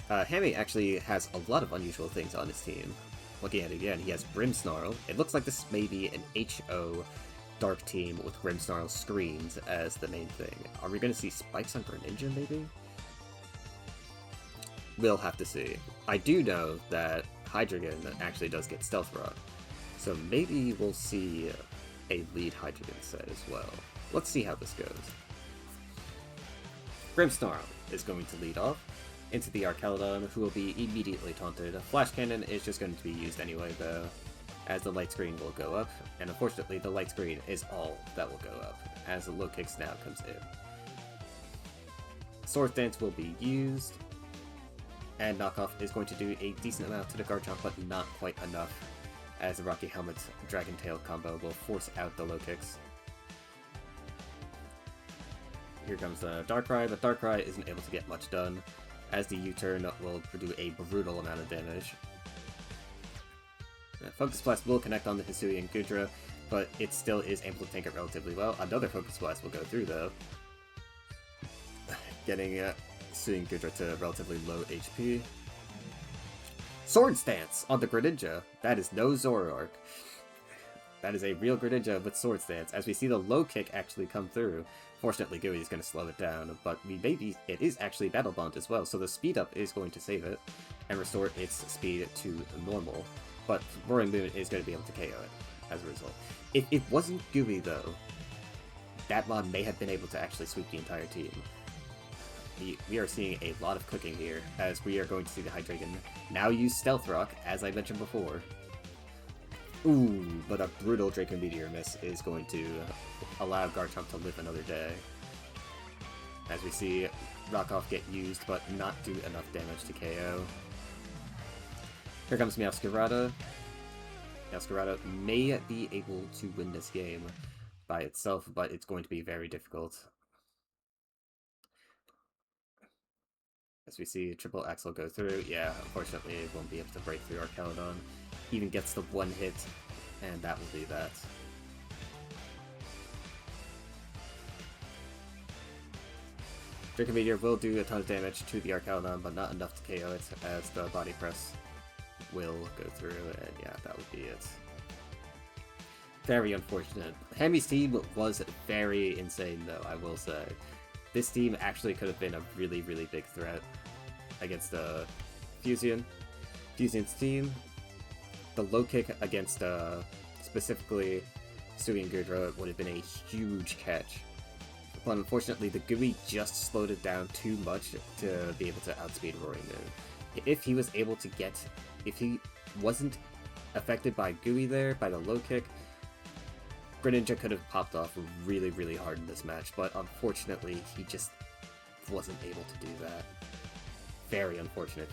Hammy actually has a lot of unusual things on his team. Looking at it again, he has Grimmsnarl. It looks like this may be an HO dark team with Grimmsnarl screens as the main thing. Are we going to see spikes on Greninja, maybe? We'll have to see. I do know that Hydreigon actually does get Stealth Rock, so maybe we'll see a lead Hydreigon set as well. Let's see how this goes. Grimmsnarl is going to lead off into the Archelodon, who will be immediately taunted. Flash Cannon is just going to be used anyway, though, as the light screen will go up, and unfortunately the light screen is all that will go up, as the low kicks now comes in. Swords Dance will be used, and Knockoff is going to do a decent amount to the Garchomp, but not quite enough, as the Rocky Helmet Dragon Tail combo will force out the low kicks. Here comes the Darkrai, but Darkrai isn't able to get much done, as the U-turn will do a brutal amount of damage. Focus Blast will connect on the Hisui and Gudra, but it still is able to tank it relatively well. Another Focus Blast will go through, though, getting Hisui and Gudra to relatively low HP. Sword Stance on the Greninja! That is no Zoroark. That is a real Greninja with Sword Stance, as we see the low kick actually come through. Fortunately, Gooey is going to slow it down, but it is actually Battle Bond as well, so the speed up is going to save it and restore its speed to normal. But Roaring Moon is going to be able to KO it as a result. If it wasn't Gooey, though, that mod may have been able to actually sweep the entire team. We are seeing a lot of cooking here, as we are going to see the Hydreigon now use Stealth Rock, as I mentioned before. Ooh, but a brutal Draco Meteor miss is going to allow Garchomp to live another day. As we see Rock Off get used, but not do enough damage to KO. Here comes Meowscarada. Meowscarada may be able to win this game by itself, but it's going to be very difficult. As we see Triple Axel go through, yeah, unfortunately it won't be able to break through Archelodon. Even gets the one hit, and that will be that. Draco Meteor will do a ton of damage to the Archelodon, but not enough to KO it, as the Body Press will go through, and yeah, that would be it. Very unfortunate. Hammy's team was very insane, though, I will say. This team actually could have been a really, really big threat against Fusion. Fusion's team. The low kick against specifically Hisui and Gudra would have been a huge catch. But unfortunately, the Gooey just slowed it down too much to be able to outspeed Roaring Moon. If he wasn't affected by Gooey there, by the low kick, Greninja could have popped off really, really hard in this match, but unfortunately, he just wasn't able to do that. Very unfortunate,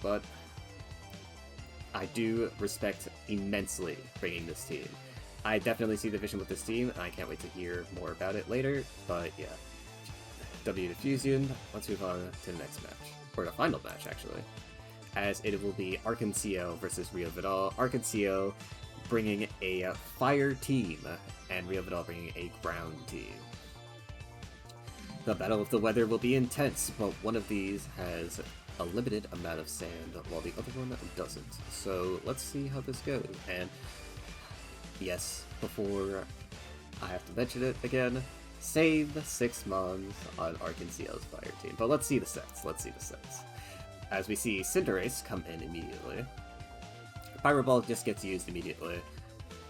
but I do respect immensely bringing this team. I definitely see the vision with this team, and I can't wait to hear more about it later, but yeah. W to Fusion. Let's move on to the next match. Or the final match, actually. As it will be Arcanciel versus Rio Vidal. Arcanciel bringing a fire team, and Rio Vidal bringing a ground team. The Battle of the Weather will be intense, but one of these has a limited amount of sand, while the other one doesn't. So let's see how this goes. And yes, before I have to mention it again, save 6 Mons on Arcanciel's fire team. But let's see the sets, As we see Cinderace come in immediately. Pyro Ball just gets used immediately,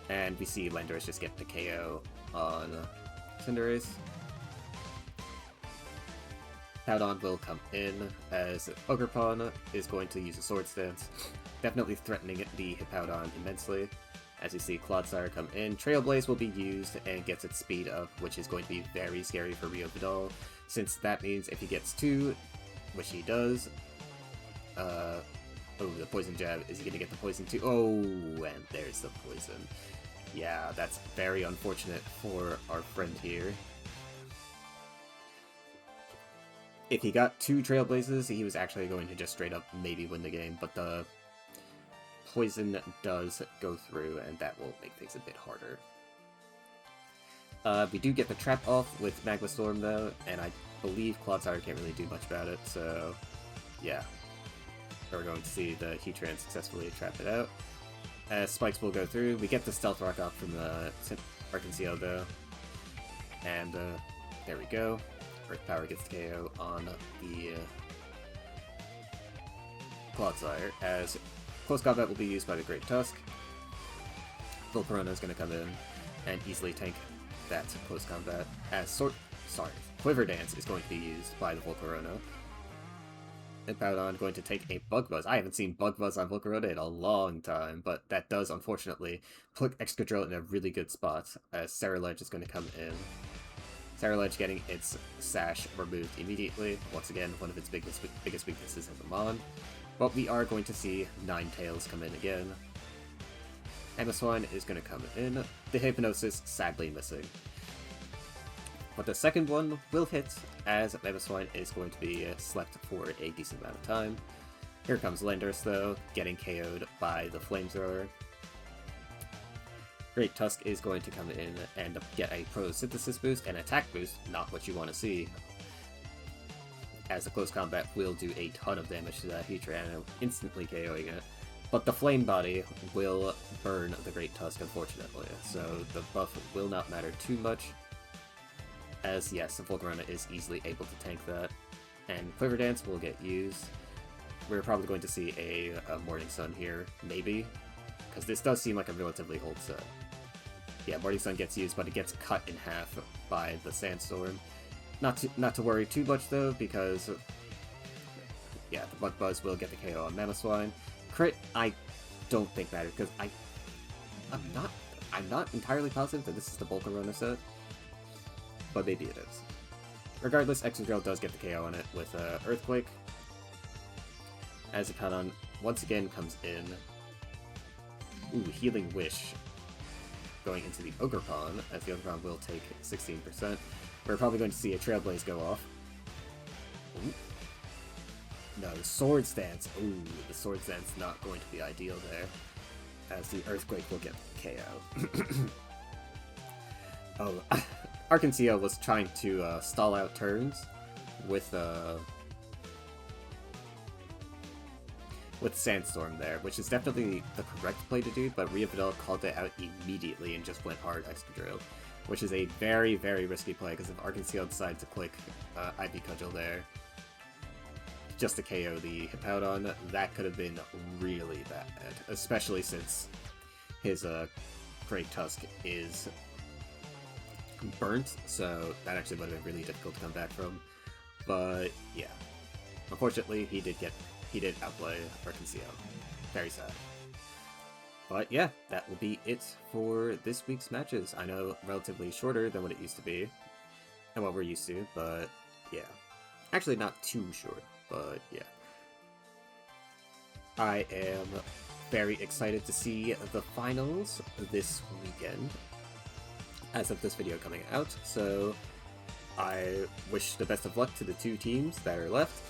and we see Landorus just get the KO on Cinderace. Hippowdon will come in, as Ogerpon is going to use a Sword Stance, definitely threatening the Hippowdon immensely. As you see Clodsire come in, Trailblaze will be used and gets its speed up, which is going to be very scary for Rio Vidal, since that means if he gets 2, which he does, oh, the Poison Jab, is he going to get the Poison too? Oh, and there's the Poison. Yeah, that's very unfortunate for our friend here. If he got 2 Trailblazes, he was actually going to just straight up maybe win the game, but the Poison does go through, and that will make things a bit harder. We do get the trap off with Magma Storm, though, and I believe Clodsire can't really do much about it, so yeah. We're going to see the Heatran successfully trap it out. Spikes will go through. We get the Stealth Rock off from Arcancia, though. And there we go. Earth Power gets the KO on the Clodsire, as close combat will be used by the Great Tusk. Volcarona is going to come in and easily tank that close combat, as Quiver Dance is going to be used by the Volcarona. And Powdon going to take a Bug Buzz. I haven't seen Bug Buzz on Volcarona in a long time, but that does unfortunately put Excadrill in a really good spot, as Ceruledge is going to come in. Ceruledge getting its Sash removed immediately. Once again, one of its biggest weaknesses as a Mon. But we are going to see Ninetales come in again. Mamoswine is going to come in. The Hypnosis sadly missing. But the second one will hit, as Mamoswine is going to be slept for a decent amount of time. Here comes Landorus, though, getting KO'd by the Flamethrower. Great Tusk is going to come in and get a Photosynthesis boost and attack boost, not what you want to see, as the close combat will do a ton of damage to that Heatran, instantly KOing it. But the Flame Body will burn the Great Tusk, unfortunately, so the buff will not matter too much, as yes, Volcarona is easily able to tank that, and Quiver Dance will get used. We're probably going to see a Morning Sun here, maybe, because this does seem like a relatively old set. Yeah, Morning Sun gets used, but it gets cut in half by the Sandstorm. Not to worry too much, though, because yeah, the Bug Buzz will get the KO on Mamoswine. Crit, I don't think matters, because I'm not entirely positive that this is the Volcarona set, but maybe it is. Regardless, Excadrill does get the KO on it with Earthquake, as Epidon once again comes in. Ooh, Healing Wish going into the Ogerpon, as the Ogerpon will take 16%. We're probably going to see a Trailblaze go off. Ooh. No, the Swords Dance. Ooh, the Swords Dance not going to be ideal there, as the Earthquake will get KO. Oh, Arcancia was trying to stall out turns with Sandstorm there, which is definitely the correct play to do, but Ria Vidal called it out immediately and just went hard Excadrill, which is a very, very risky play, because if Arcancia decided to click Ivy Cudgel there, just to KO the Hippowdon, that could have been really bad, especially since his Great Tusk is burnt, so that actually would have been really difficult to come back from. But yeah, unfortunately, he did outplay Arcancia. Very sad. But yeah, that will be it for this week's matches. I know, relatively shorter than what it used to be, and what we're used to, but yeah. Actually, not too short, but yeah. I am very excited to see the finals this weekend, as of this video coming out, so I wish the best of luck to the two teams that are left.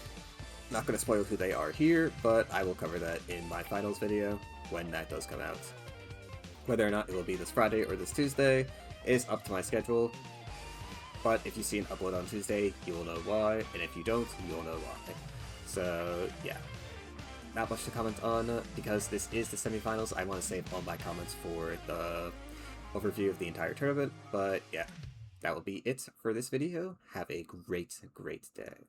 Not going to spoil who they are here, but I will cover that in my finals video when that does come out. Whether or not it will be this Friday or this Tuesday is up to my schedule, but if you see an upload on Tuesday, you will know why, and if you don't, you will know why. So yeah, not much to comment on, because this is the semifinals. I want to save all my comments for the overview of the entire tournament, but yeah, that will be it for this video. Have a great, great day.